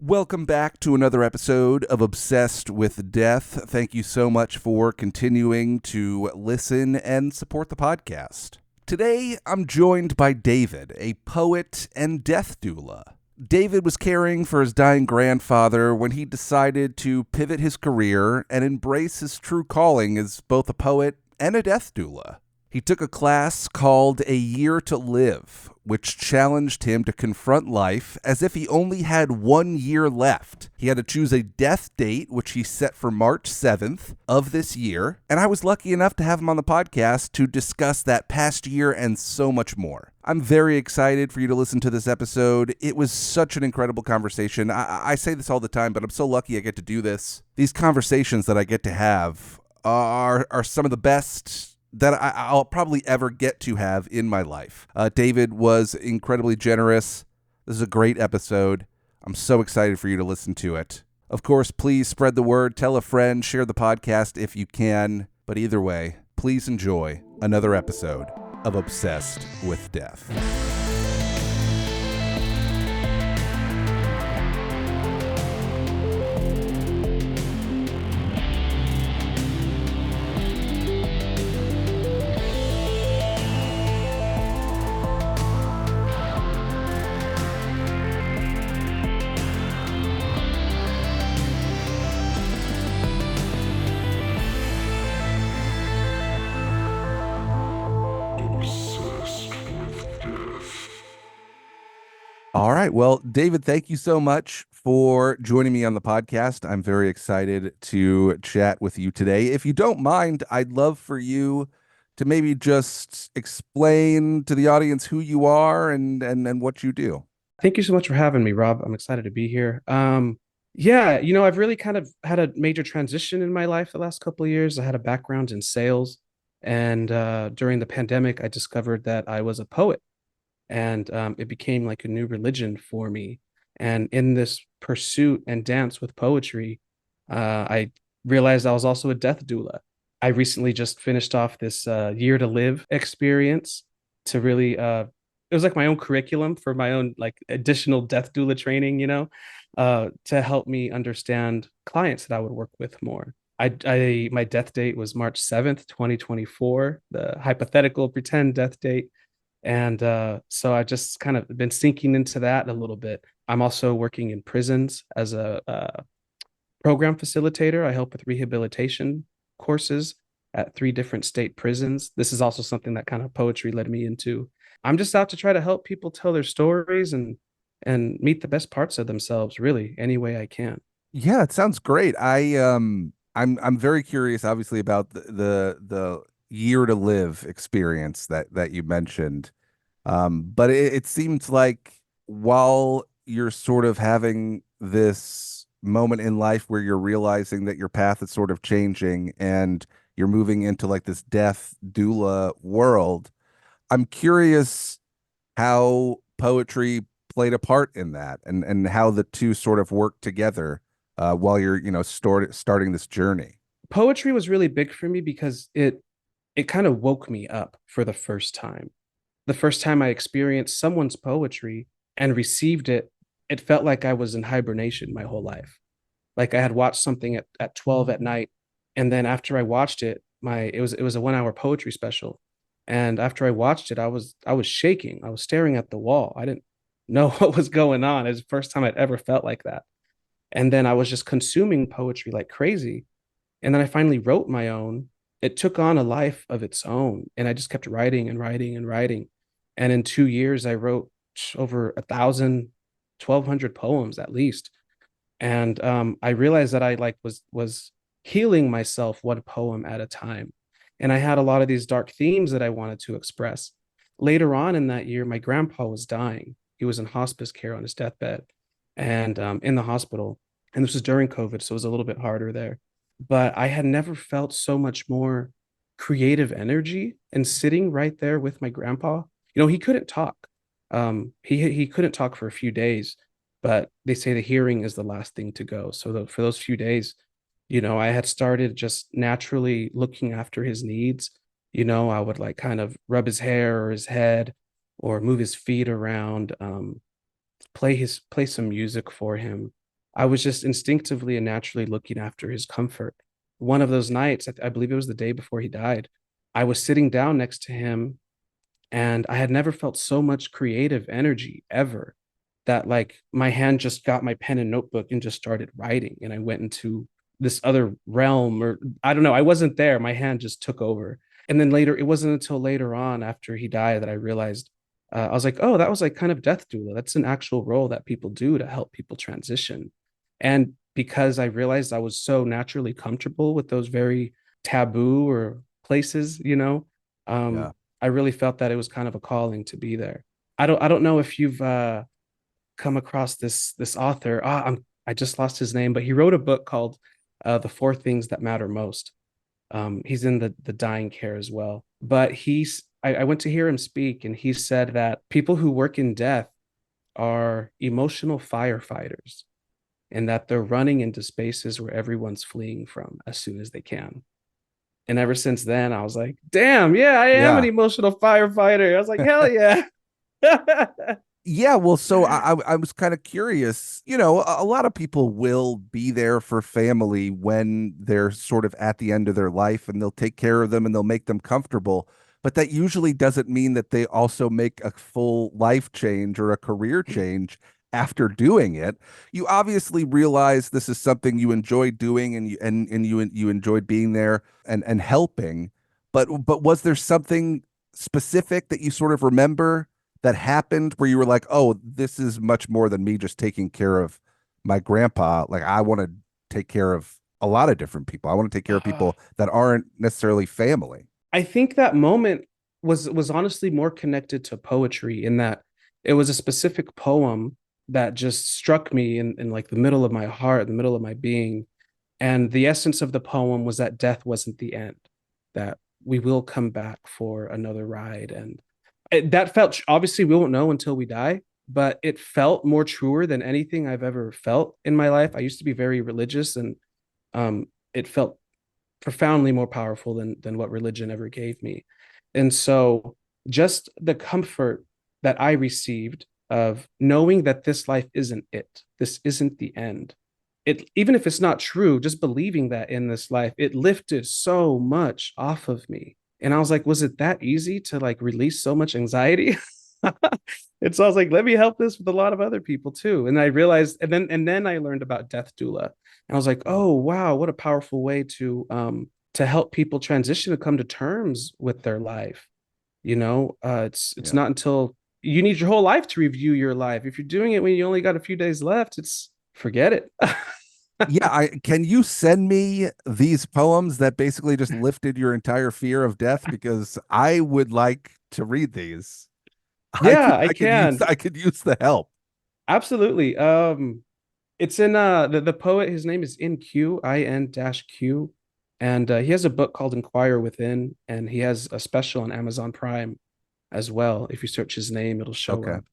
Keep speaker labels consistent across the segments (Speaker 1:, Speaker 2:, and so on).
Speaker 1: Welcome back to another episode of Obsessed with Death. Thank you so much for continuing to listen and support the podcast. Today, I'm joined by David, a poet and death doula. David was caring for his dying grandfather when he decided to pivot his career and embrace his true calling as both a poet and a death doula. He took a class called A Year to Live, which challenged him to confront life as if he only had 1 year left. He had to choose a death date, which he set for March 7th of this year, and I was lucky enough to have him on the podcast to discuss that past year and so much more. I'm very excited for you to listen to this episode. It was such an incredible conversation. I say this all the time, but I'm so lucky I get to do this. These conversations that I get to have are some of the best that I'll probably ever get to have in my life. David was incredibly generous. This is a great episode. I'm so excited for you to listen to it. Of course, please spread the word, tell a friend, share the podcast if you can. But either way, please enjoy another episode of Obsessed with Death. All right. Well, David, thank you so much for joining me on the podcast. I'm very excited to chat with you today. If you don't mind, I'd love for you to maybe just explain to the audience who you are and what you do.
Speaker 2: Thank you so much for having me, Rob. I'm excited to be here. I've really kind of had a major transition in my life the last couple of years. I had a background in sales, and during the pandemic, I discovered that I was a poet, and it became like a new religion for me. And in this pursuit and dance with poetry, I realized I was also a death doula. I recently just finished off this year to live experience to really it was like my own curriculum for my own like additional death doula training, to help me understand clients that I would work with more. My death date was March 7th, 2024, the hypothetical pretend death date. And so I just kind of been sinking into that a little bit. I'm also working in prisons as a program facilitator. I help with rehabilitation courses at 3 different state prisons. This is also something that kind of poetry led me into. I'm just out to try to help people tell their stories and meet the best parts of themselves, really, any way I can.
Speaker 1: Yeah, it sounds great. I'm very curious, obviously, about the year to live experience that you mentioned. But it seems like while you're sort of having this moment in life where you're realizing that your path is sort of changing and you're moving into like this death doula world, I'm curious how poetry played a part in that and how the two sort of work together while you're, starting this journey.
Speaker 2: Poetry was really big for me because it kind of woke me up for the first time. The first time I experienced someone's poetry and received it, it felt like I was in hibernation my whole life. Like I had watched something at 12 at night. And then after I watched it, it was a 1 hour poetry special. And after I watched it, I was shaking. I was staring at the wall. I didn't know what was going on. It was the first time I'd ever felt like that. And then I was just consuming poetry like crazy. And then I finally wrote my own. It took on a life of its own. And I just kept writing and writing and writing. And in 2 years, I wrote over 1,000, 1,200 poems at least. And I realized that I like was healing myself one poem at a time. And I had a lot of these dark themes that I wanted to express. Later on in that year, my grandpa was dying. He was in hospice care on his deathbed and in the hospital. And this was during COVID, so it was a little bit harder there. But I had never felt so much more creative energy and sitting right there with my grandpa. He couldn't talk. He couldn't talk for a few days, but they say the hearing is the last thing to go. So for those few days, I had started just naturally looking after his needs. I would like kind of rub his hair or his head or move his feet around, play some music for him. I was just instinctively and naturally looking after his comfort. One of those nights, I believe it was the day before he died, I was sitting down next to him, and I had never felt so much creative energy ever, that like my hand just got my pen and notebook and just started writing, and I went into this other realm, or I don't know, I wasn't there, my hand just took over. And then later, it wasn't until later on after he died that I realized, I was like, oh, that was like kind of death doula. That's an actual role that people do to help people transition. And because I realized I was so naturally comfortable with those very taboo or places,
Speaker 1: Yeah.
Speaker 2: I really felt that it was kind of a calling to be there. I don't know if you've come across this author. I just lost his name, but he wrote a book called "The Four Things That Matter Most." He's in the dying care as well. But I went to hear him speak, and he said that people who work in death are emotional firefighters, and that they're running into spaces where everyone's fleeing from as soon as they can. And ever since then, I was like, damn, yeah, I am an
Speaker 1: Yeah.
Speaker 2: emotional firefighter. I was like, hell yeah.
Speaker 1: Yeah, well, so I was kind of curious. A lot of people will be there for family when they're sort of at the end of their life, and they'll take care of them and they'll make them comfortable. But that usually doesn't mean that they also make a full life change or a career change after doing it. You obviously realize this is something you enjoy doing, and you enjoyed being there and helping. But was there something specific that you sort of remember that happened where you were like, oh, this is much more than me just taking care of my grandpa? Like, I want to take care of a lot of different people. I want to take care of people that aren't necessarily family.
Speaker 2: I think that moment was honestly more connected to poetry, in that it was a specific poem that just struck me in like the middle of my heart, the middle of my being. And the essence of the poem was that death wasn't the end, that we will come back for another ride. And that felt, obviously, we won't know until we die, but it felt more truer than anything I've ever felt in my life. I used to be very religious, and it felt profoundly more powerful than what religion ever gave me. And so just the comfort that I received of knowing that this life isn't it, this isn't the end. It, even if it's not true, just believing that in this life, it lifted so much off of me. And I was like, was it that easy to like release so much anxiety? And so I was like, let me help this with a lot of other people too. And I realized, and then I learned about death doula. And I was like, oh wow, what a powerful way to help people transition and come to terms with their life. It's
Speaker 1: Yeah.
Speaker 2: not until you need your whole life to review your life. If you're doing it when you only got a few days left, it's forget it.
Speaker 1: Yeah, I can you send me these poems that basically just lifted your entire fear of death, because I would like to read these. I
Speaker 2: Yeah,
Speaker 1: could
Speaker 2: I
Speaker 1: I could use
Speaker 2: can.
Speaker 1: I could use the help.
Speaker 2: Absolutely. It's in the poet, his name is In Q, IN dash Q. And he has a book called Inquire Within, and he has a special on Amazon Prime as well. If you search his name, it'll show
Speaker 1: Okay.
Speaker 2: up.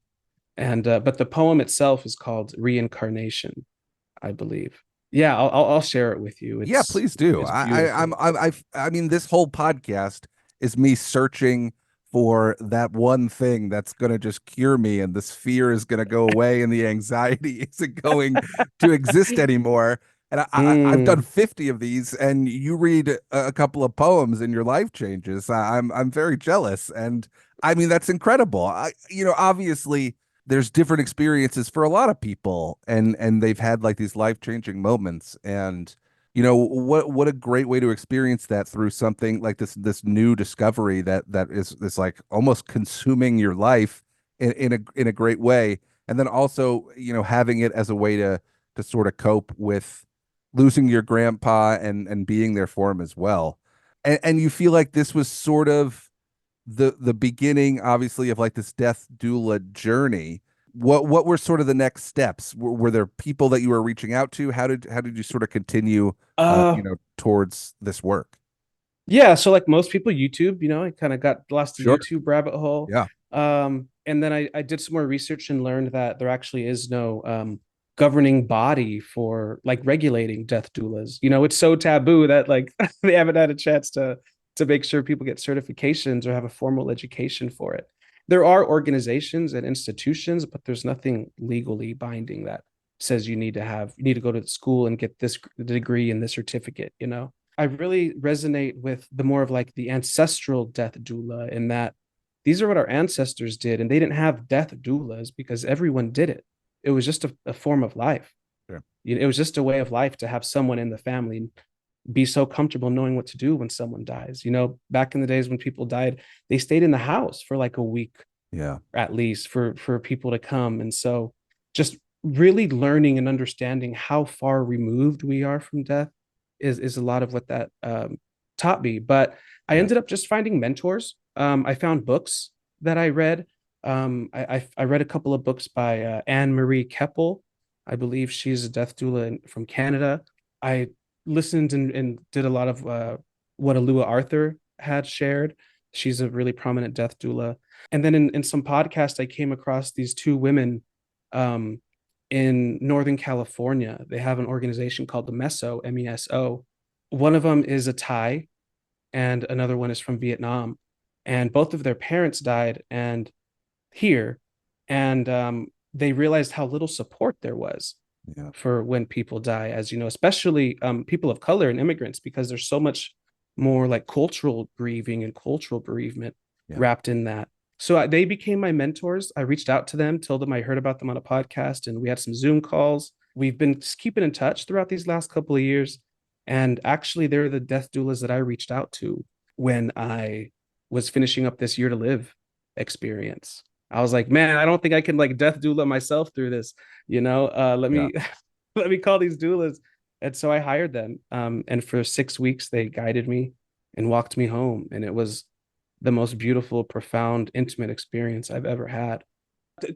Speaker 2: And but the poem itself is called Reincarnation, I believe. Yeah, I'll share it with you.
Speaker 1: Yeah,
Speaker 2: It's
Speaker 1: please do.
Speaker 2: it's
Speaker 1: I'm
Speaker 2: beautiful.
Speaker 1: I mean, this whole podcast is me searching for that one thing that's going to just cure me, and this fear is going to go away, and the anxiety isn't going to exist anymore. And I've done
Speaker 2: Mm,
Speaker 1: 50 of these, and you read a couple of poems and your life changes. I'm very jealous, and I mean, that's incredible. Obviously there's different experiences for a lot of people, and they've had like these life-changing moments. And what a great way to experience that through something like this new discovery that is like almost consuming your life in a great way. And then also, having it as a way to sort of cope with losing your grandpa and being there for him as well. And you feel like this was sort of the beginning, obviously, of like this death doula journey. What were sort of the next steps? Were there people that you were reaching out to? How did you sort of continue
Speaker 2: uh
Speaker 1: towards this work?
Speaker 2: yeah, so like most people, YouTube, I kind of got lost in
Speaker 1: Sure.
Speaker 2: YouTube rabbit hole.
Speaker 1: Yeah.
Speaker 2: And then I did some more research and learned that there actually is no governing body for like regulating death doulas. It's so taboo that like they haven't had a chance to make sure people get certifications or have a formal education for it. There are organizations and institutions, but there's nothing legally binding that. says you need to go to school and get this degree and this certificate, you know. I really resonate with the more of like the ancestral death doula, in that these are what our ancestors did, and they didn't have death doulas because everyone did it. It was just a form of life.
Speaker 1: Sure.
Speaker 2: It was just a way of life to have someone in the family be so comfortable knowing what to do when someone dies. You know, back in the days when people died, they stayed in the house for like a week
Speaker 1: Yeah.
Speaker 2: at least for people to come. And so just really learning and understanding how far removed we are from death is a lot of what that taught me. But I
Speaker 1: Yeah.
Speaker 2: ended up just finding mentors. I found books that I read. I read a couple of books by Anne Marie Keppel. I believe she's a death doula from Canada. I listened and did a lot of what Alua Arthur had shared. She's a really prominent death doula. And then in some podcast, I came across these two women um, in Northern California. They have an organization called the MESO, MESO. One of them is a Thai, and another one is from Vietnam. And both of their parents died and here, and they realized how little support there was
Speaker 1: Yeah.
Speaker 2: for when people die, as you know, especially people of color and immigrants, because there's so much more like cultural grieving and cultural bereavement
Speaker 1: Yeah.
Speaker 2: wrapped in that. So they became my mentors. I reached out to them, told them I heard about them on a podcast, and we had some Zoom calls. We've been keeping in touch throughout these last couple of years. And actually, they're the death doulas that I reached out to when I was finishing up this year to live experience. I was like, man, I don't think I can like death doula myself through this. You know, let
Speaker 1: Yeah.
Speaker 2: me let me call these doulas. And so I hired them. And for 6 weeks, they guided me and walked me home. And it was the most beautiful, profound, intimate experience I've ever had.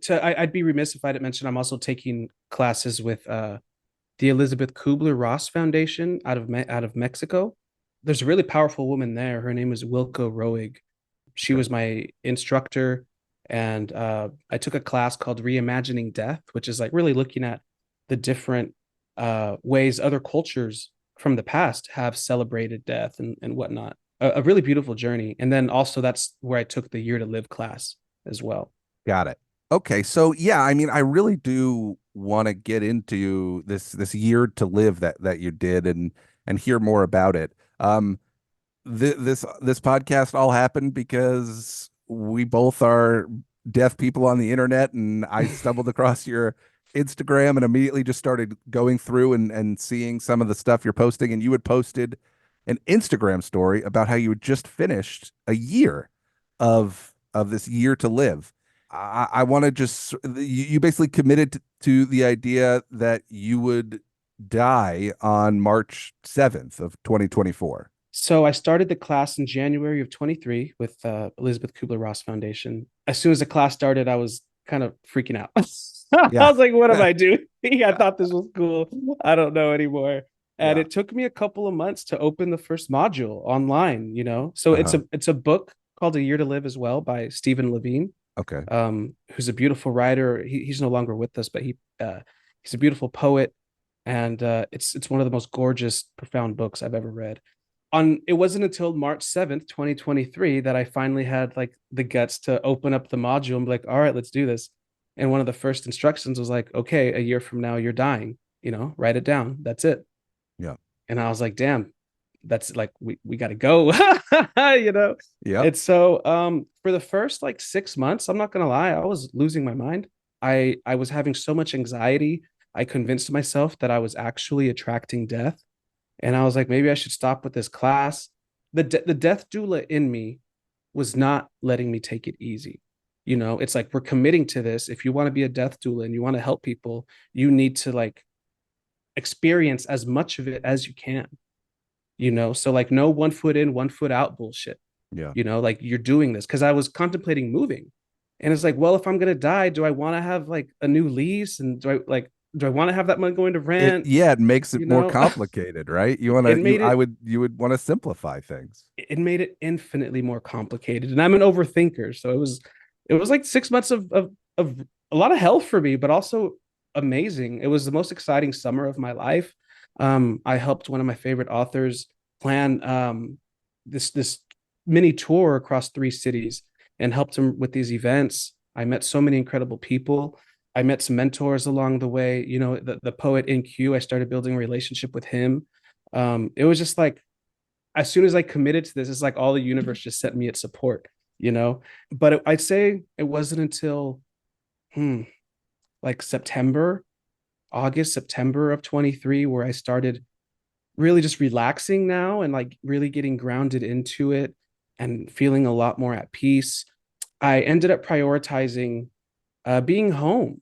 Speaker 2: I'd be remiss if I didn't mention I'm also taking classes with the Elizabeth Kubler-Ross Foundation out of Mexico. There's a really powerful woman there. Her name is Wilco Roig. She
Speaker 1: Okay.
Speaker 2: was my instructor, and I took a class called Reimagining Death, which is like really looking at the different ways other cultures from the past have celebrated death and whatnot. A really beautiful journey. And then also that's where I took the Year to Live class as well.
Speaker 1: Got it. Okay, so yeah, I mean, I really do want to get into this year to live that you did and hear more about it. This podcast all happened because we both are deaf people on the internet, and I stumbled across your Instagram and immediately just started going through and seeing some of the stuff you're posting. And you had posted an Instagram story about how you had just finished a year of this year to live. I want to just you basically committed to the idea that you would die on March 7th of 2024.
Speaker 2: So I started the class in January of 23 with Elizabeth Kubler-Ross Foundation. As soon as the class started, I was kind of freaking out. I
Speaker 1: Yeah.
Speaker 2: was like, what am I doing? I thought this was cool. I don't know anymore. And
Speaker 1: Yeah.
Speaker 2: it took me a couple of months to open the first module online, you know. So
Speaker 1: Uh-huh.
Speaker 2: it's a book called A Year to Live as well by Stephen Levine,
Speaker 1: Okay.
Speaker 2: who's a beautiful writer. He's no longer with us, but he's a beautiful poet, and it's one of the most gorgeous, profound books I've ever read. It wasn't until March 7th, 2023 that I finally had like the guts to open up the module and be like, all right, let's do this. And one of the first instructions was like, okay, a year from now, you're dying, you know, write it down. That's it.
Speaker 1: Yeah.
Speaker 2: And I was like, damn, that's like, we got to go, you know?
Speaker 1: Yep.
Speaker 2: And so for the first like 6 months, I'm not going to lie, I was losing my mind. I was having so much anxiety. I convinced myself that I was actually attracting death, and I was like, maybe I should stop with this class. The death doula in me was not letting me take it easy. You know, it's like we're committing to this. If you want to be a death doula and you want to help people, you need to like experience as much of it as you can. You know, so like no 1 foot in, 1 foot out bullshit.
Speaker 1: Yeah.
Speaker 2: You know, like you're doing this because I was contemplating moving, and it's like, well, if I'm gonna die, do I want to have like a new lease, and do I want to have that money going to rent?
Speaker 1: It makes it
Speaker 2: You
Speaker 1: more
Speaker 2: know,
Speaker 1: complicated, right? You want
Speaker 2: it
Speaker 1: to
Speaker 2: made it
Speaker 1: you would want to simplify things.
Speaker 2: it made it infinitely more complicated. And I'm an overthinker, so it was like 6 months of a lot of hell for me, but also amazing. It was the most exciting summer of my life. I helped one of my favorite authors plan this mini tour across 3 cities and helped him with these events. I met so many incredible people. I met some mentors along the way. The poet NQ, I started building a relationship with him. It was just like, as soon as I committed to this, it's like all the universe just sent me its support, you know? I'd say it wasn't until hmm, like September of 23, where I started really just relaxing now and like really getting grounded into it and feeling a lot more at peace. I ended up prioritizing being home,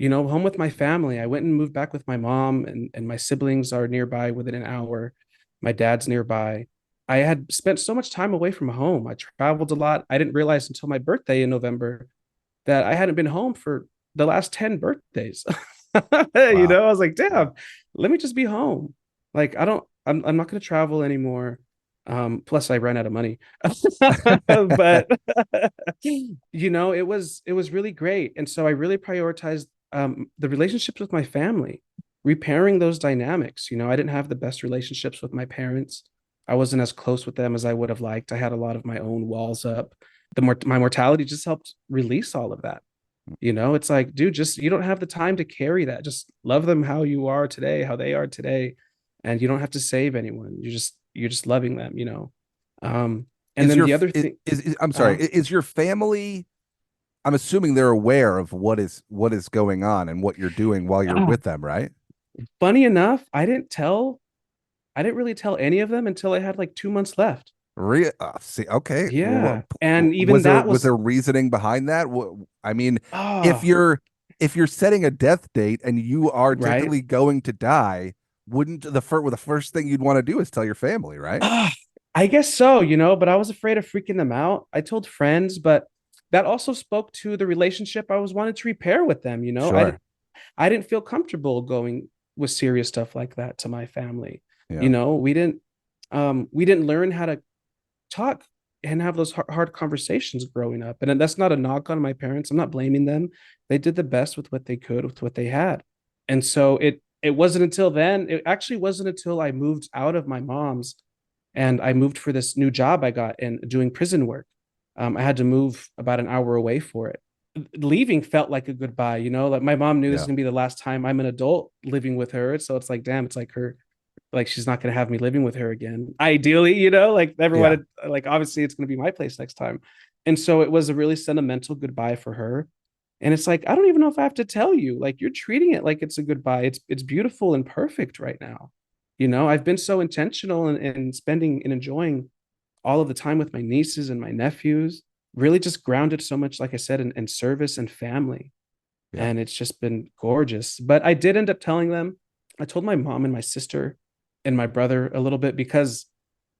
Speaker 2: home with my family. I went and moved back with my mom, and my siblings are nearby within an hour. My dad's nearby. I had spent so much time away from home. I traveled a lot. I didn't realize until my birthday in November that I hadn't been home for the last 10 birthdays.
Speaker 1: Wow.
Speaker 2: I was like, damn, let me just be home. Like, I'm not going to travel anymore. Plus I ran out of money. But it was really great. And so I really prioritized the relationships with my family, repairing those dynamics. I didn't have the best relationships with my parents. I wasn't as close with them as I would have liked. I had a lot of my own walls up. My mortality just helped release all of that. It's like, dude, just you don't have the time to carry that. Just love them how you are today, how they are today, and you don't have to save anyone. You're just loving them. Um, and
Speaker 1: Is
Speaker 2: then
Speaker 1: your
Speaker 2: the other thing,
Speaker 1: I'm sorry,
Speaker 2: uh,
Speaker 1: is your family, I'm assuming they're aware of what is going on and what you're doing while you're
Speaker 2: uh,
Speaker 1: with them, right?
Speaker 2: funny enough, I didn't really tell any of them until I had like 2 months left.
Speaker 1: See, okay.
Speaker 2: Yeah, and even that
Speaker 1: Was
Speaker 2: was
Speaker 1: there reasoning behind that? I mean, if
Speaker 2: ah
Speaker 1: you're setting a death date and you are
Speaker 2: right.
Speaker 1: technically going to die, wouldn't the first thing you'd want to do is tell your family, right?
Speaker 2: Ah, I guess so, but I was afraid of freaking them out. I told friends, but that also spoke to the relationship I was wanting to repair with them.
Speaker 1: Sure.
Speaker 2: I didn't feel comfortable going with serious stuff like that to my family.
Speaker 1: Yeah.
Speaker 2: We didn't learn how to talk and have those hard conversations growing up. And that's not a knock on my parents. I'm not blaming them. They did the best with what they could with what they had. And so it wasn't until then, it actually wasn't until I moved out of my mom's and I moved for this new job I got in doing prison work. I had to move about an hour away for it. Leaving felt like a goodbye, like my mom knew this was
Speaker 1: Yeah.
Speaker 2: gonna be the last time I'm an adult living with her. So it's like, damn, it's like she's not gonna have me living with her again. Ideally, like
Speaker 1: Yeah.
Speaker 2: everyone, like obviously it's gonna be my place next time. And so it was a really sentimental goodbye for her. And it's like, I don't even know if I have to tell you, like you're treating it like it's a goodbye. It's beautiful and perfect right now. I've been so intentional in spending and enjoying all of the time with my nieces and my nephews, really just grounded so much, like I said, in service and family.
Speaker 1: Yeah.
Speaker 2: And it's just been gorgeous. But I did end up telling them. I told my mom and my sister and my brother a little bit because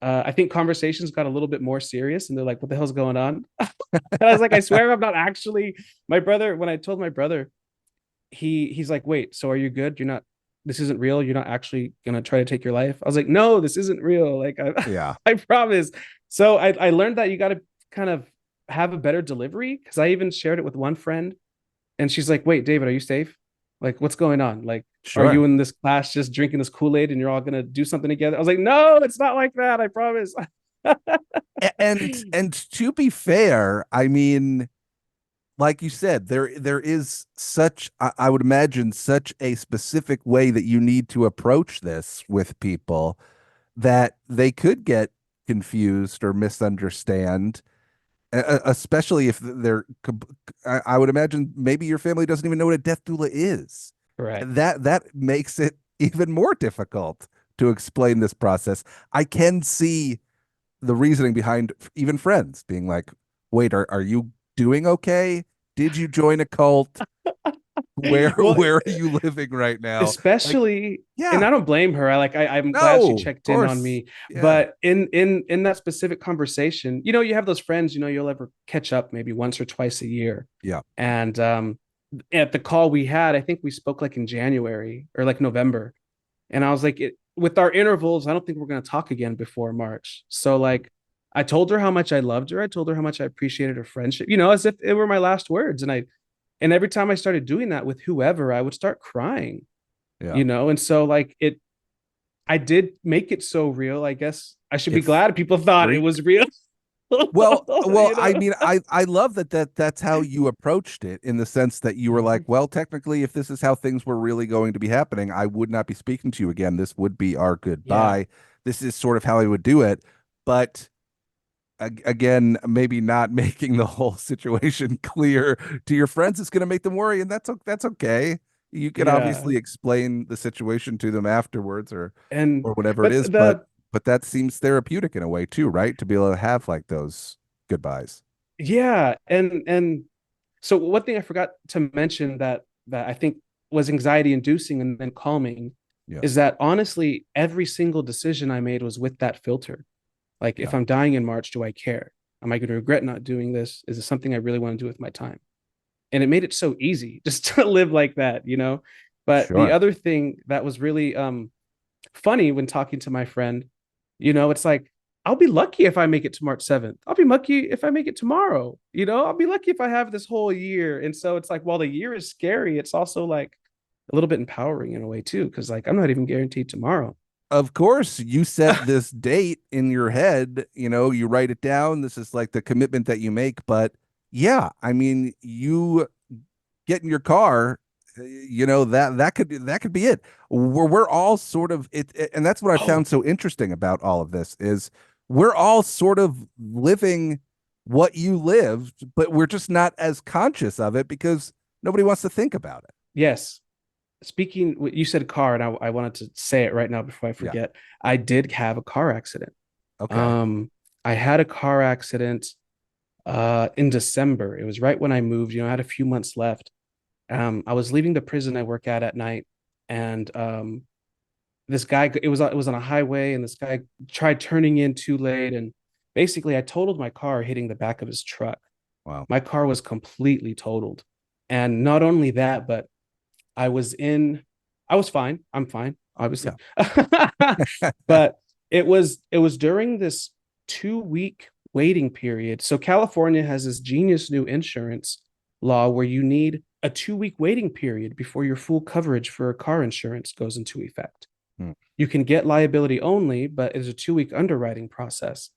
Speaker 2: I think conversations got a little bit more serious and they're like, what the hell's going on? And I was like, I swear I'm not actually. My brother, when I told my brother, he's like, wait, so are you good? You're not, this isn't real. You're not actually gonna try to take your life. I was like, no, this isn't real. Like I,
Speaker 1: Yeah.
Speaker 2: I promise. So I learned that you got to kind of have a better delivery because I even shared it with one friend and she's like, wait, David, are you safe? Like, what's going on? Like, are
Speaker 1: Sure.
Speaker 2: you in this class just drinking this Kool-Aid and you're all gonna do something together? I was like, no, it's not like that. I promise.
Speaker 1: And to be fair, I mean, like you said, there is such, I would imagine, such a specific way that you need to approach this with people that they could get confused or misunderstand, especially if I would imagine maybe your family doesn't even know what a death doula is.
Speaker 2: Right.
Speaker 1: That makes it even more difficult to explain this process. I can see the reasoning behind even friends being like, wait, are you doing okay? Did you join a cult? Where
Speaker 2: Well,
Speaker 1: where are you living right now? Like,
Speaker 2: especially, and
Speaker 1: yeah,
Speaker 2: I don't blame her. I'm glad she
Speaker 1: no, of
Speaker 2: checked in on
Speaker 1: course.
Speaker 2: me.
Speaker 1: Yeah,
Speaker 2: But in that specific conversation, you have those friends, you'll ever catch up maybe once or twice a year.
Speaker 1: yeah,
Speaker 2: And at the call we had, I think we spoke like in January or like November. And I was like, with our intervals, I don't think we're going to talk again before March. So like I told her how much I loved her. I told her how much I appreciated her friendship, as if it were my last words. And every time I started doing that with whoever, I would start crying,
Speaker 1: yeah.
Speaker 2: and so like I did make it so real. I guess I should be
Speaker 1: If
Speaker 2: glad people thought it
Speaker 1: freak
Speaker 2: was real.
Speaker 1: Well,
Speaker 2: You
Speaker 1: I
Speaker 2: know?
Speaker 1: mean, I love that's how you approached it in the sense that you were like,
Speaker 2: Mhm.
Speaker 1: well, technically, if this is how things were really going to be happening, I would not be speaking to you again. This would be our
Speaker 2: Yeah.
Speaker 1: goodbye. This is sort of how I would do it. But again, maybe not making the whole situation clear to your friends is going to make them worry, and that's okay. You can
Speaker 2: Yeah.
Speaker 1: obviously explain the situation to them afterwards,
Speaker 2: And
Speaker 1: or whatever it
Speaker 2: but
Speaker 1: is, but
Speaker 2: the
Speaker 1: that seems therapeutic in a way too, right? To be able to have like those goodbyes.
Speaker 2: yeah, and so one thing I forgot to mention that I think was anxiety inducing and then calming
Speaker 1: Yeah,
Speaker 2: is that honestly every single decision I made was with that filter. Like if
Speaker 1: yeah,
Speaker 2: I'm dying in March, do I care? Am I going to regret not doing this? Is it something I really want to do with my time? And it made it so easy just to live like that, you know? But the
Speaker 1: sure.
Speaker 2: other thing that was really funny when talking to my friend, it's like, I'll be lucky if I make it to March 7th. I'll be lucky if I make it tomorrow. I'll be lucky if I have this whole year. And so it's like, while the year is scary, it's also like a little bit empowering in a way too, because like I'm not even guaranteed tomorrow.
Speaker 1: Of course, you set this date in your head, you write it down. This is like the commitment that you make. But yeah, I mean, you get in your car, that could be it. We're all sort of and that's what I found
Speaker 2: Oh,
Speaker 1: so interesting about all of this is we're all sort of living what you lived, but we're just not as conscious of it because nobody wants to think about it.
Speaker 2: yes. Speaking, you said car, and I wanted to say it right now before I
Speaker 1: Yeah.
Speaker 2: forget. I did have a car accident.
Speaker 1: Okay.
Speaker 2: Um, I had a car accident in December. It was right when I moved. I had a few months left. I was leaving the prison I work at night, and this guy. It was on a highway, and this guy tried turning in too late, and basically I totaled my car hitting the back of his truck.
Speaker 1: Wow.
Speaker 2: My car was completely totaled, and not only that, but I was in. I was fine. I'm fine, obviously,
Speaker 1: Yeah.
Speaker 2: but it was during this 2 week waiting period. So California has this genius new insurance law where you need a 2 week waiting period before your full coverage for car insurance goes into effect.
Speaker 1: Hmm.
Speaker 2: You can get liability only, but it's a 2 week underwriting process.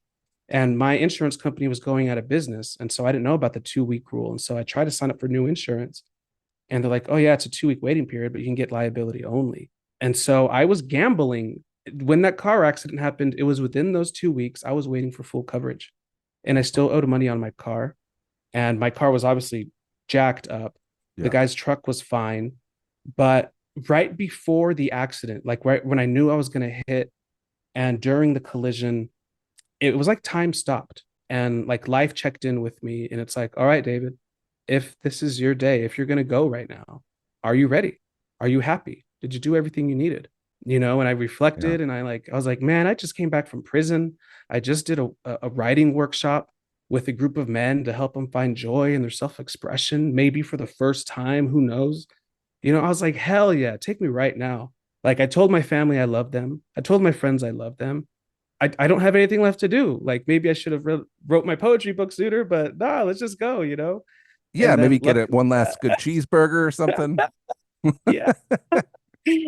Speaker 2: And my insurance company was going out of business. And so I didn't know about the 2 week rule. And so I tried to sign up for new insurance. And they're like, oh, yeah, it's a 2 week waiting period, but you can get liability only. And so I was gambling. When that car accident happened, it was within those 2 weeks. I was waiting for full coverage and I still owed money on my car. And my car was obviously jacked up. The
Speaker 1: Yeah.
Speaker 2: guy's truck was fine. But right before the accident, like right when I knew I was going to hit, and during the collision, it was like time stopped and like life checked in with me. And it's like, all right, David, if this is your day, if you're going to go right now, are you ready? Are you happy? Did you do everything you needed? And I
Speaker 1: Yeah.
Speaker 2: reflected and I was like, man, I just came back from prison. I just did a writing workshop with a group of men to help them find joy in their self-expression, maybe for the first time, who knows? I was like, hell yeah, take me right now. Like I told my family I love them. I told my friends I love them. I don't have anything left to do. Like maybe I should have wrote my poetry book sooner, but nah, let's just go.
Speaker 1: Yeah.
Speaker 2: And
Speaker 1: Maybe
Speaker 2: then
Speaker 1: get
Speaker 2: luck,
Speaker 1: it one last good cheeseburger or something.
Speaker 2: yeah,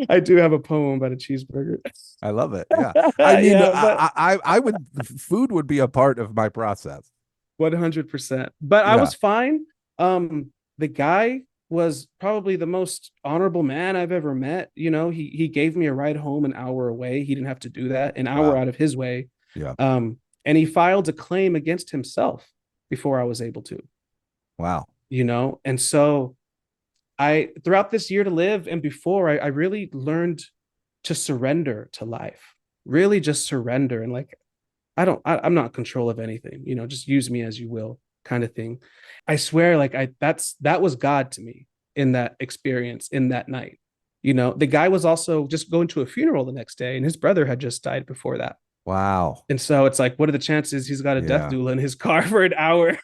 Speaker 2: I do have a poem about a cheeseburger.
Speaker 1: I love it. Yeah. I mean,
Speaker 2: Yeah, but
Speaker 1: I would, food would be a part of my process.
Speaker 2: 100%. But I
Speaker 1: Yeah.
Speaker 2: was fine. The guy was probably the most honorable man I've ever met. He gave me a ride home an hour away. He didn't have to do that, an hour
Speaker 1: Wow.
Speaker 2: out of his way.
Speaker 1: Yeah.
Speaker 2: And he filed a claim against himself before I was able
Speaker 1: Wow.
Speaker 2: and so I throughout this year to live and before I really learned to surrender to life, really just surrender and like I'm not in control of anything, just use me as you will kind of thing. I swear, like that was God to me in that experience in that night. The guy was also just going to a funeral the next day and his brother had just died before that.
Speaker 1: Wow.
Speaker 2: And so it's like, what are the chances he's got a death
Speaker 1: Yeah.
Speaker 2: doula in his car for an hour?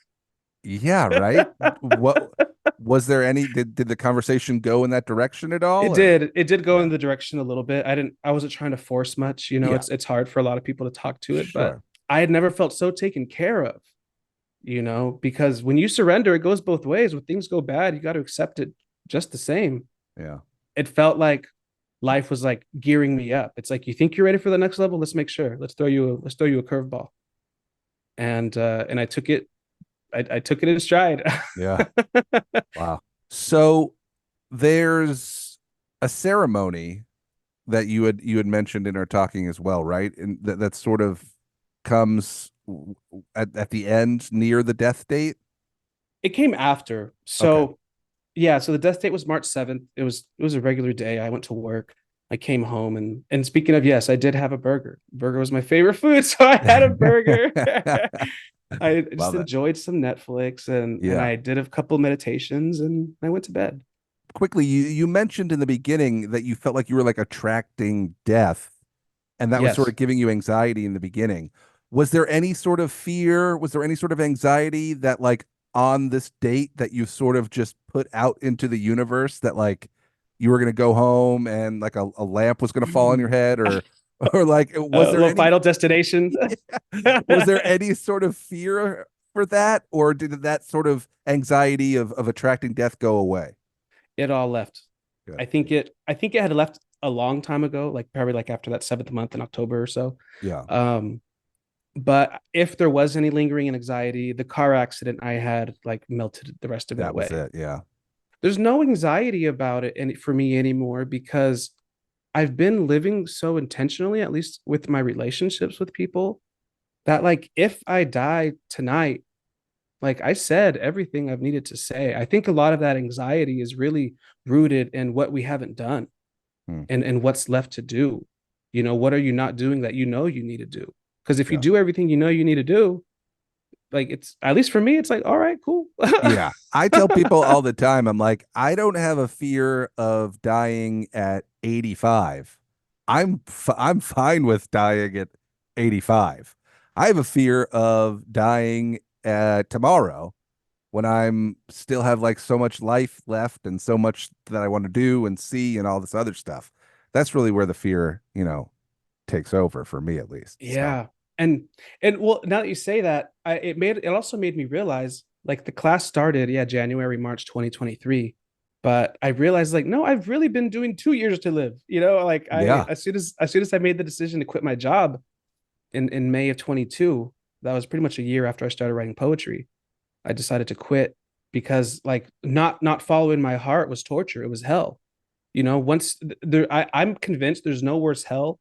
Speaker 1: Yeah, right. What was there any did the conversation go in that direction at all
Speaker 2: It
Speaker 1: or
Speaker 2: did. It did go
Speaker 1: yeah.
Speaker 2: in the direction a little bit. I wasn't trying to force much.
Speaker 1: Yeah.
Speaker 2: It's hard for a lot of people to talk to it, but
Speaker 1: Sure.
Speaker 2: I had never felt so taken care of, because when you surrender, it goes both ways. When things go bad, you got to accept it just the same.
Speaker 1: Yeah.
Speaker 2: It felt like life was like gearing me up. It's like you think you're ready for the next level. Let's make sure. Let's throw you a curveball. and I took it in stride.
Speaker 1: Yeah. Wow. So there's a ceremony that you had mentioned in our talking as well, right? And that sort of comes at the end near the death date.
Speaker 2: It came after.
Speaker 1: Okay.
Speaker 2: So yeah, so the death date was March 7th. It was a regular day. I went to work. I came home, and speaking of, yes, I did have a burger. Burger was my favorite food, so I had a burger. I just
Speaker 1: Love it.
Speaker 2: enjoyed some Netflix, and
Speaker 1: Yeah.
Speaker 2: I did a couple meditations, and I went to bed.
Speaker 1: Quickly, you mentioned in the beginning that you felt like you were like attracting death, and that was sort
Speaker 2: Yes.
Speaker 1: of giving you anxiety in the beginning. Was there any sort of fear? Was there any sort of anxiety that like on this date that you sort of just put out into the universe that like you were going to go home and like a lamp was going to fall on your head or like was there
Speaker 2: Little
Speaker 1: any
Speaker 2: Final Destination.
Speaker 1: was there any sort of fear for that, or did that sort of anxiety of attracting death go away?
Speaker 2: It all left.
Speaker 1: Good.
Speaker 2: I think it had left a long time ago, like probably like after that seventh month in October or so.
Speaker 1: Yeah,
Speaker 2: Um, but if there was any lingering anxiety, the car accident I had like melted the rest of it
Speaker 1: that was
Speaker 2: away.
Speaker 1: it. Yeah,
Speaker 2: There's no anxiety about it for me anymore because I've been living so intentionally, at least with my relationships with people, that like if I die tonight, like I said everything I've needed to say. I think a lot of that anxiety is really rooted in what we haven't done
Speaker 1: hmm.
Speaker 2: and what's left to do. What are you not doing that you need to do? Because if you
Speaker 1: Yeah.
Speaker 2: do everything you need to do, like it's at least for me, it's like, all right, cool.
Speaker 1: Yeah. I tell people all the time, I'm like, I don't have a fear of dying at 85. I'm fine with dying at 85. I have a fear of dying tomorrow when I'm still have like so much life left and so much that I want to do and see and all this other stuff. That's really where the fear, takes over for me at least. So,
Speaker 2: Yeah. And well, now that you say that, it also made me realize like the class started, yeah, January, March 2023. But I realized like, no, I've really been doing 2 years to live. Like I
Speaker 1: yeah.
Speaker 2: as soon as I made the decision to quit my job in May of 22, that was pretty much a year after I started writing poetry. I decided to quit because like not following my heart was torture. It was hell. Once there I'm convinced there's no worse hell.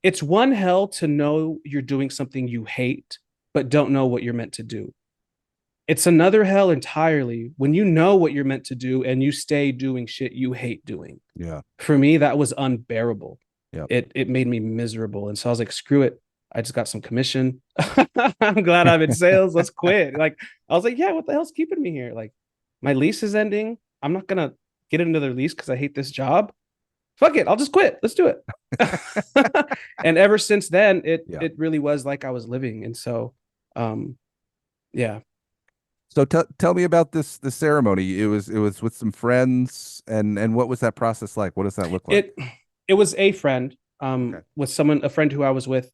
Speaker 2: It's one hell to know you're doing something you hate, but don't know what you're meant to do. It's another hell entirely when you know what you're meant to do and you stay doing shit you hate doing.
Speaker 1: Yeah.
Speaker 2: For me, that was unbearable.
Speaker 1: Yep.
Speaker 2: It made me miserable. And so I was like, screw it. I just got some commission. I'm glad I'm in sales. Let's quit. Like, I was like, yeah, what the hell's keeping me here? Like, my lease is ending. I'm not gonna get another lease because I hate this job. Fuck it, I'll just quit. Let's do it. And ever since then, it
Speaker 1: Yeah.
Speaker 2: it really was like I was living. And so, um, yeah,
Speaker 1: So tell me about this ceremony. It was with some friends, and what was that process like? What does that look like?
Speaker 2: it it was a friend,
Speaker 1: Okay.
Speaker 2: with a friend who I was with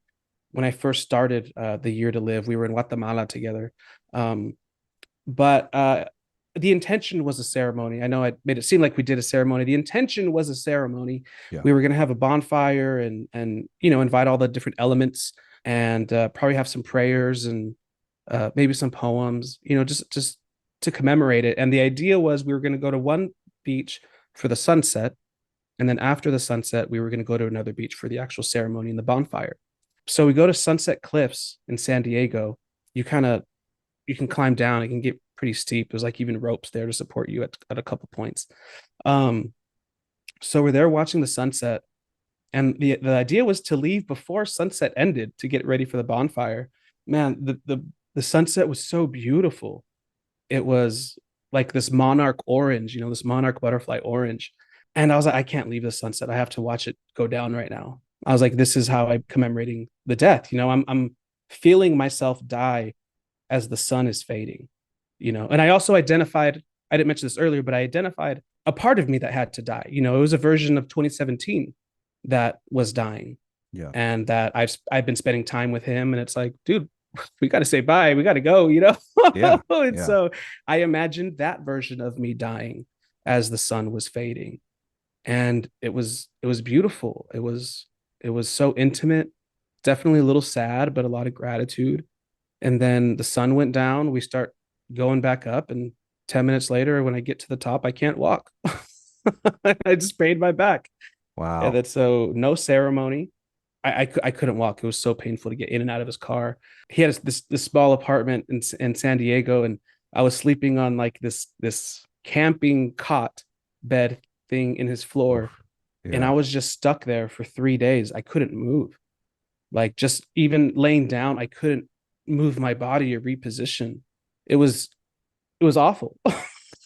Speaker 2: when I first started the year to live. We were in Guatemala together, um, but the intention was a ceremony. I know I made it seem like we did a ceremony. The intention was a ceremony.
Speaker 1: Yeah.
Speaker 2: We were going to have a bonfire and invite all the different elements and probably have some prayers and maybe some poems. Just to commemorate it. And the idea was we were going to go to one beach for the sunset, and then after the sunset, we were going to go to another beach for the actual ceremony and the bonfire. So we go to Sunset Cliffs in San Diego. You kind of you can climb down. It can get pretty steep. There's like even ropes there to support you at a couple points. Um, so we're there watching the sunset, and the idea was to leave before sunset ended to get ready for the bonfire. Man, the sunset was so beautiful. It was like this monarch orange, this monarch butterfly orange. And I was like, I can't leave the sunset. I have to watch it go down right now. I was like, this is how I'm commemorating the death. I'm feeling myself die as the sun is fading. And I also identified, I didn't mention this earlier, but I identified a part of me that had to die. It was a version of 2017 that was dying,
Speaker 1: Yeah.
Speaker 2: and that I've been spending time with him, and it's like, dude, we got to say bye, we got to go.
Speaker 1: Yeah.
Speaker 2: And
Speaker 1: Yeah.
Speaker 2: so I imagined that version of me dying as the sun was fading, and it was beautiful. It was so intimate. definitely a little sad, but a lot of gratitude. And then the sun went down. We start going back up, and 10 minutes later, when I get to the top, I can't walk. I just sprained my back. And
Speaker 1: Wow.
Speaker 2: that's so no ceremony. I couldn't walk. It was so painful to get in and out of his car. He had this small apartment in San Diego, and I was sleeping on like this camping cot bed thing in his floor,
Speaker 1: Oof.
Speaker 2: and I
Speaker 1: Yeah.
Speaker 2: was just stuck there for 3 days. I couldn't move. Like just even laying down, I couldn't move my body or reposition. It was it was awful.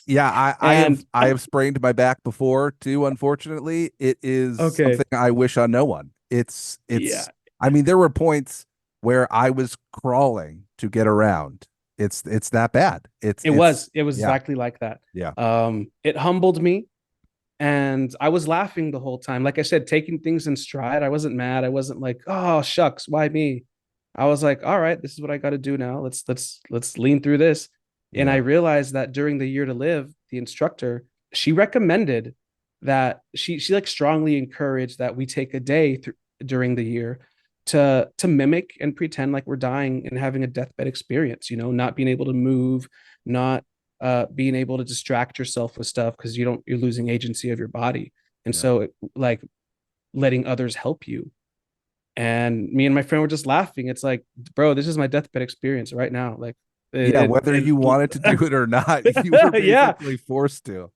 Speaker 1: Yeah,
Speaker 2: And
Speaker 1: I have sprained my back before too, unfortunately. It is
Speaker 2: okay,
Speaker 1: something I wish on no one.
Speaker 2: yeah,
Speaker 1: I mean, there were points where I was crawling to get around. It's that bad.
Speaker 2: it was
Speaker 1: Yeah,
Speaker 2: exactly like that.
Speaker 1: yeah,
Speaker 2: It humbled me, and I was laughing the whole time. Like I said, taking things in stride. I wasn't mad. I wasn't like, oh shucks, why me? I was like, all right, this is what I got to do now. Let's lean through this. And I
Speaker 1: yeah,
Speaker 2: realized that during the year to live, the instructor, she recommended that she like strongly encouraged that we take a day during the year to mimic and pretend like we're dying and having a deathbed experience, not being able to move, not being able to distract yourself with stuff because you're losing agency of your body. And
Speaker 1: yeah.
Speaker 2: so like letting others help you. And me and my friend were just laughing. It's like, bro, this is my deathbed experience right now. Like
Speaker 1: Yeah, whether you wanted to do it or not, you were
Speaker 2: yeah.
Speaker 1: basically forced to.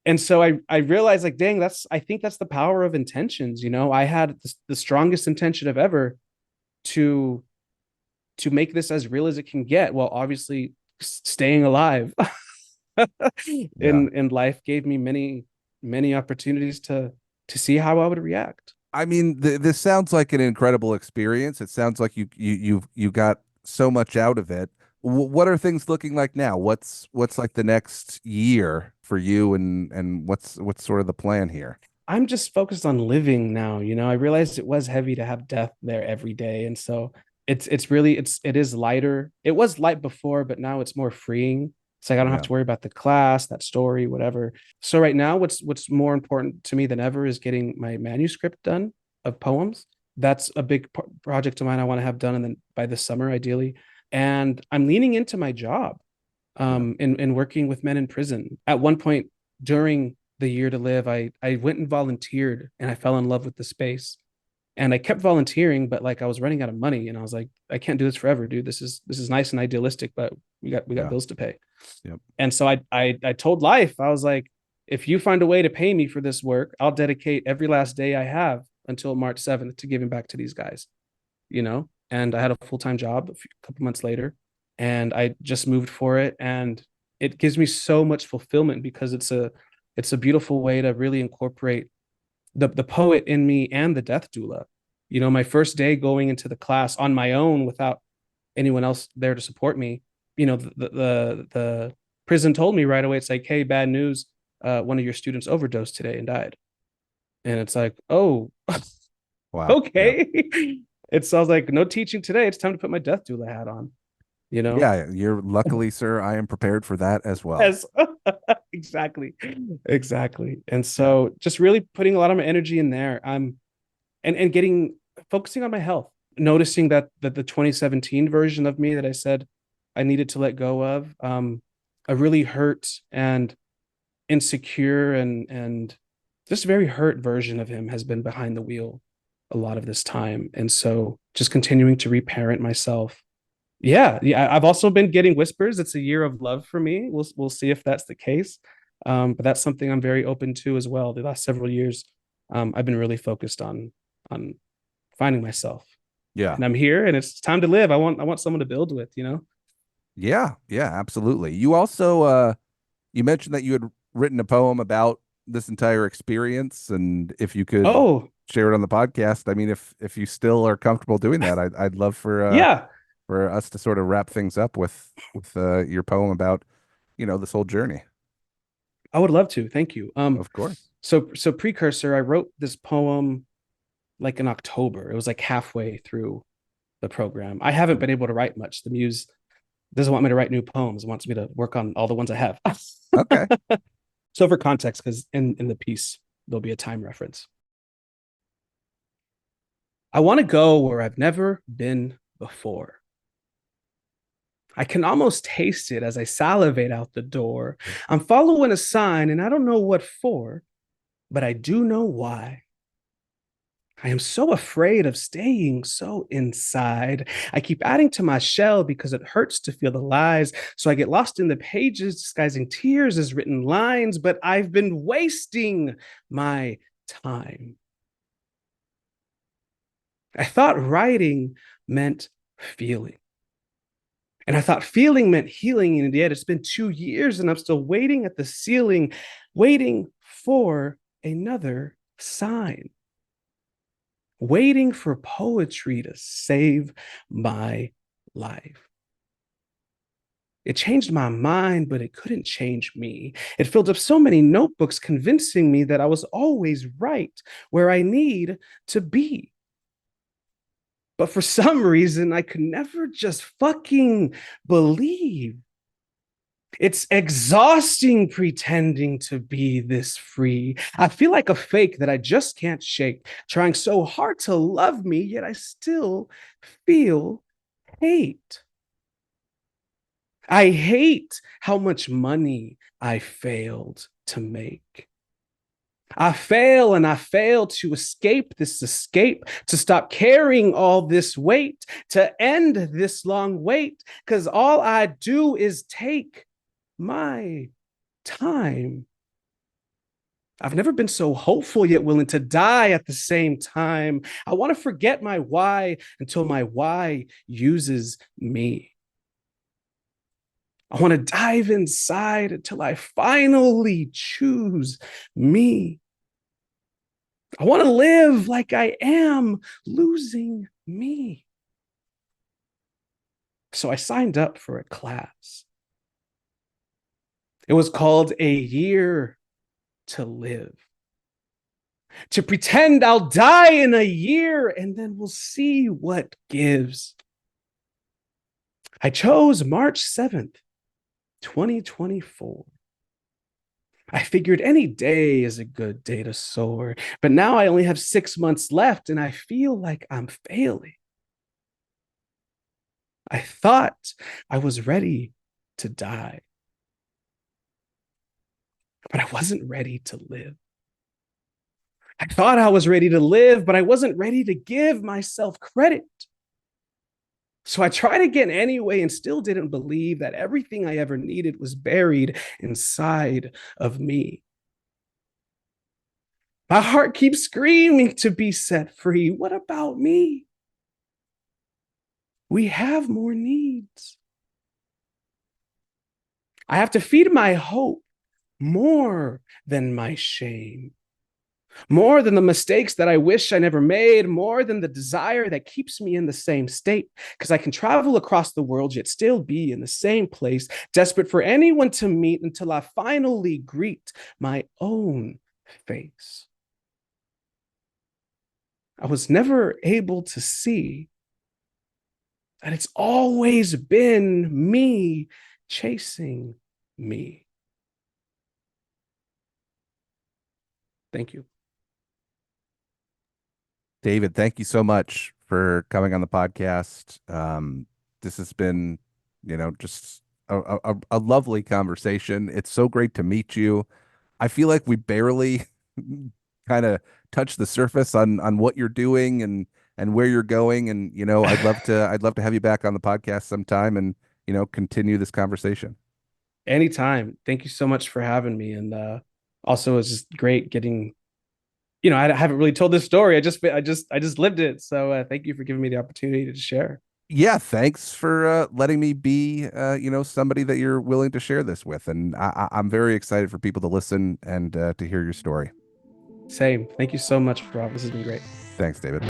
Speaker 2: And so I realized like, dang, I think that's the power of intentions. I had the strongest intention of ever to make this as real as it can get, while obviously staying alive.
Speaker 1: Yeah.
Speaker 2: And life gave me many opportunities to see how I would react.
Speaker 1: I mean, this sounds like an incredible experience. It sounds like you got so much out of it. What are things looking like now? What's like the next year for you, and what's sort of the plan here?
Speaker 2: I'm just focused on living now. I realized it was heavy to have death there every day. And so it is lighter. It was light before, but now it's more freeing. It's like I don't have
Speaker 1: Yeah,
Speaker 2: to worry about the class, that story, whatever. So right now, what's more important to me than ever is getting my manuscript done of poems. That's a big project of mine I want to have done, and then by this summer, ideally. And I'm leaning into my job,
Speaker 1: yeah,
Speaker 2: in working with men in prison. At one point during the year to live, I went and volunteered, and I fell in love with the space. And I kept volunteering, but like I was running out of money, and I was like, I can't do this forever, dude. This is nice and idealistic, but we got
Speaker 1: yeah,
Speaker 2: bills to pay.
Speaker 1: yep,
Speaker 2: And so I told life, I was like, if you find a way to pay me for this work, I'll dedicate every last day I have until March 7th to giving back to these guys. And I had a full-time job a couple months later, and I just moved for it. And it gives me so much fulfillment because it's a beautiful way to really incorporate the poet in me and the death doula. My first day going into the class on my own without anyone else there to support me, the prison told me right away, it's like, hey, bad news, one of your students overdosed today and died. And it's like, oh,
Speaker 1: wow, yeah,
Speaker 2: okay. It sounds like no teaching today. It's time to put my death doula hat on, you know?
Speaker 1: yeah. You're luckily, sir. I am prepared for that as well.
Speaker 2: Yes, exactly. Exactly. And
Speaker 1: Yeah,
Speaker 2: so just really putting a lot of my energy in there. And getting focusing on my health, noticing that the 2017 version of me that I said I needed to let go of, a really hurt and insecure and just very hurt version of him has been behind the wheel a lot of this time. And so just continuing to reparent myself. Yeah. I've also been getting whispers. It's a year of love for me. We'll see if that's the case. But that's something I'm very open to as well. The last several years, I've been really focused on finding myself,
Speaker 1: yeah,
Speaker 2: and I'm here, and it's time to live. I want someone to build with.
Speaker 1: yeah, yeah. Absolutely. You also you mentioned that you had written a poem about this entire experience, and if you could
Speaker 2: Oh,
Speaker 1: share it on the podcast, I mean, if you still are comfortable doing that, I'd love
Speaker 2: yeah,
Speaker 1: for us to sort of wrap things up with your poem about this whole journey.
Speaker 2: I would love to. Thank you.
Speaker 1: Of course.
Speaker 2: So precursor, I wrote this poem like in October. It was like halfway through the program. I haven't been able to write much. The muse doesn't want me to write new poems. It wants me to work on all the ones I have.
Speaker 1: Okay.
Speaker 2: So for context, because in the piece there'll be a time reference. I want to go where I've never been before. I can almost taste it as I salivate out the door. I'm following a sign and I don't know what for, but I do know why. I am so afraid of staying so inside. I keep adding to my shell because it hurts to feel the lies. So I get lost in the pages, disguising tears as written lines, but I've been wasting my time. I thought writing meant feeling. And I thought feeling meant healing. And yet it's been 2 years and I'm still waiting at the ceiling, waiting for another sign, waiting for poetry to save my life. It changed my mind, but it couldn't change me. It filled up so many notebooks, convincing me that I was always right where I need to be. But for some reason, I could never just fucking believe. It's exhausting pretending to be this free. I feel like a fake that I just can't shake, trying so hard to love me, yet I still feel hate. I hate how much money I failed to make. I fail and I fail to escape this escape, to stop carrying all this weight, to end this long wait, because all I do is take my time. I've never been so hopeful yet willing to die at the same time. I want to forget my why until my why uses me. I want to dive inside until I finally choose me. I want to live like I am losing me. So I signed up for a class. It was called A Year to Live. To pretend I'll die in a year and then we'll see what gives. I chose March 7th, 2024. I figured any day is a good day to soar, but now I only have 6 months left and I feel like I'm failing. I thought I was ready to die, but I wasn't ready to live. I thought I was ready to live, but I wasn't ready to give myself credit. So I tried again anyway and still didn't believe that everything I ever needed was buried inside of me. My heart keeps screaming to be set free. What about me? We have more needs. I have to feed my hope more than my shame, more than the mistakes that I wish I never made, more than the desire that keeps me in the same state, because I can travel across the world yet still be in the same place, desperate for anyone to meet until I finally greet my own face. I was never able to see that it's always been me chasing me. Thank you.
Speaker 1: David, thank you so much for coming on the podcast. This has been, just a lovely conversation. It's so great to meet you. I feel like we barely kind of touched the surface on what you're doing and where you're going. And, I'd love to have you back on the podcast sometime and, continue this conversation.
Speaker 2: Anytime. Thank you so much for having me. And also, it's just great getting. I haven't really told this story. I just lived it. So thank you for giving me the opportunity to share.
Speaker 1: Yeah, thanks for letting me be, somebody that you're willing to share this with. And I'm very excited for people to listen and to hear your story.
Speaker 2: Same. Thank you so much, Rob. This has been great.
Speaker 1: Thanks, David.